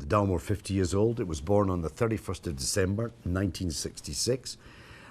the Dalmore 50 years old. It was born on the 31st of December, 1966.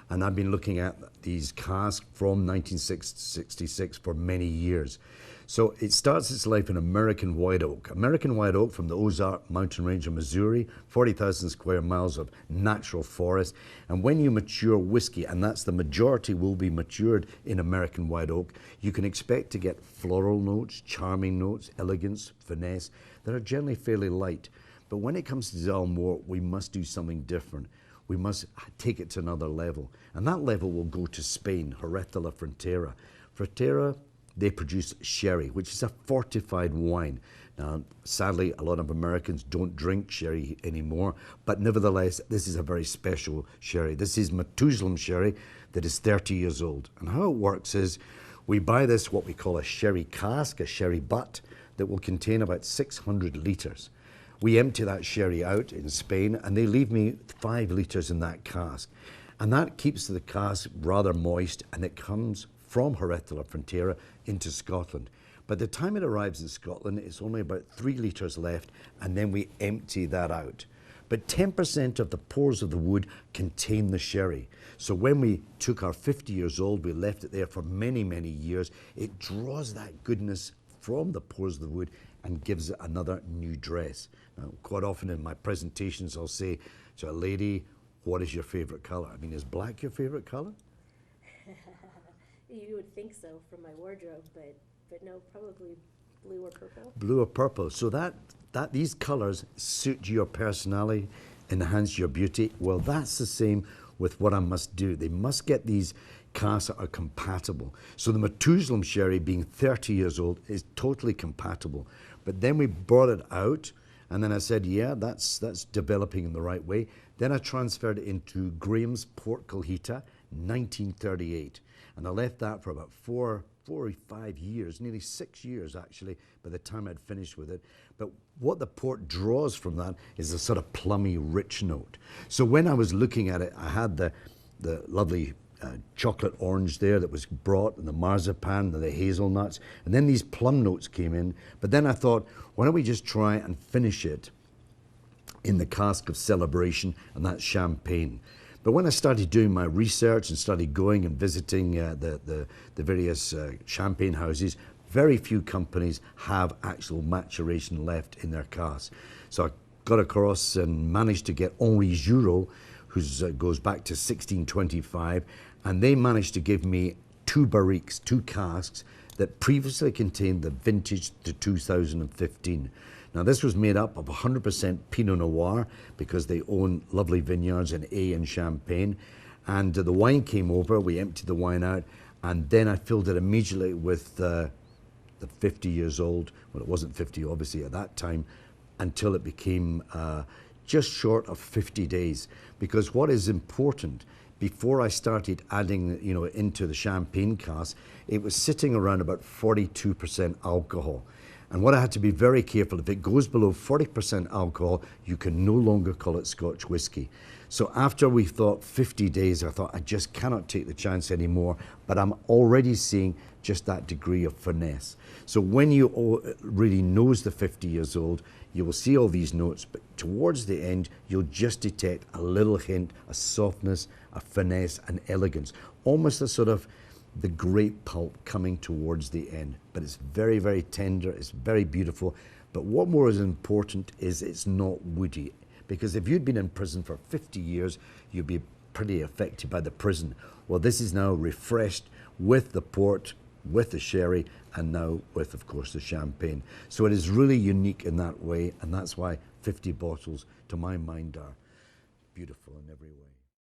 And I've been looking at these casks from 1966 for many years. So it starts its life in American white oak. American white oak from the Ozark mountain range of Missouri, 40,000 square miles of natural forest. And when you mature whiskey, and that's the majority will be matured in American white oak, you can expect to get floral notes, charming notes, elegance, finesse, that are generally fairly light. But when it comes to Dalmore, we must do something different. We must take it to another level. And that level will go to Spain, Jerez de la Frontera. Frontera, they produce sherry, which is a fortified wine. Now, sadly, a lot of Americans don't drink sherry anymore, but nevertheless, this is a very special sherry. This is Methuselah sherry that is 30 years old. And how it works is we buy this, what we call a sherry cask, a sherry butt, that will contain about 600 litres. We empty that sherry out in Spain, and they leave me 5 litres in that cask. And that keeps the cask rather moist, and it comes from Jerez de la Frontera into Scotland. By the time it arrives in Scotland, it's only about 3 litres left, and then we empty that out. But 10% of the pores of the wood contain the sherry. So when we took our 50 years old, we left it there for many, many years. It draws that goodness from the pores of the wood and gives it another new dress. Now, quite often in my presentations, I'll say to a lady, what is your favorite color? I mean, is black your favorite color? You would think so from my wardrobe, but no, probably blue or purple. Blue or purple. So these colors suit your personality, enhance your beauty. Well, that's the same with what I must do. They must get these casks that are compatible. So the Methuselah sherry, being 30 years old, is totally compatible. But then we brought it out, and then I said, yeah, that's developing in the right way. Then I transferred it into Graham's Port Colheita, 1938. And I left that for about 4 or 5 years, nearly 6 years actually, by the time I'd finished with it. But what the port draws from that is a sort of plummy, rich note. So when I was looking at it, I had the lovely chocolate orange there that was brought, and the marzipan, and the hazelnuts, and then these plum notes came in. But then I thought, why don't we just try and finish it in the cask of celebration, and that's champagne. But when I started doing my research and started going and visiting the various champagne houses, very few companies have actual maturation left in their casks. So I got across and managed to get Henri Jurot, who goes back to 1625, and they managed to give me 2 barriques, 2 casks, that previously contained the vintage to 2015. Now this was made up of 100% Pinot Noir, because they own lovely vineyards in A and Champagne. And the wine came over, we emptied the wine out, and then I filled it immediately with the 50 years old. Well, it wasn't 50 obviously at that time, until it became just short of 50 days. Because what is important, before I started adding, into the champagne cask, it was sitting around about 42% alcohol. And what I had to be very careful, if it goes below 40% alcohol, you can no longer call it Scotch whisky. So after we thought 50 days, I thought I just cannot take the chance anymore, but I'm already seeing just that degree of finesse. So when you really knows the 50 years old, you will see all these notes, but towards the end, you'll just detect a little hint, a softness, a finesse, an elegance, almost a sort of the grape pulp coming towards the end. But it's very, very tender, it's very beautiful. But what more is important is it's not woody. Because if you'd been in prison for 50 years, you'd be pretty affected by the prison. Well, this is now refreshed with the port, with the sherry, and now with, of course, the champagne. So it is really unique in that way, and that's why 50 bottles, to my mind, are beautiful in every way.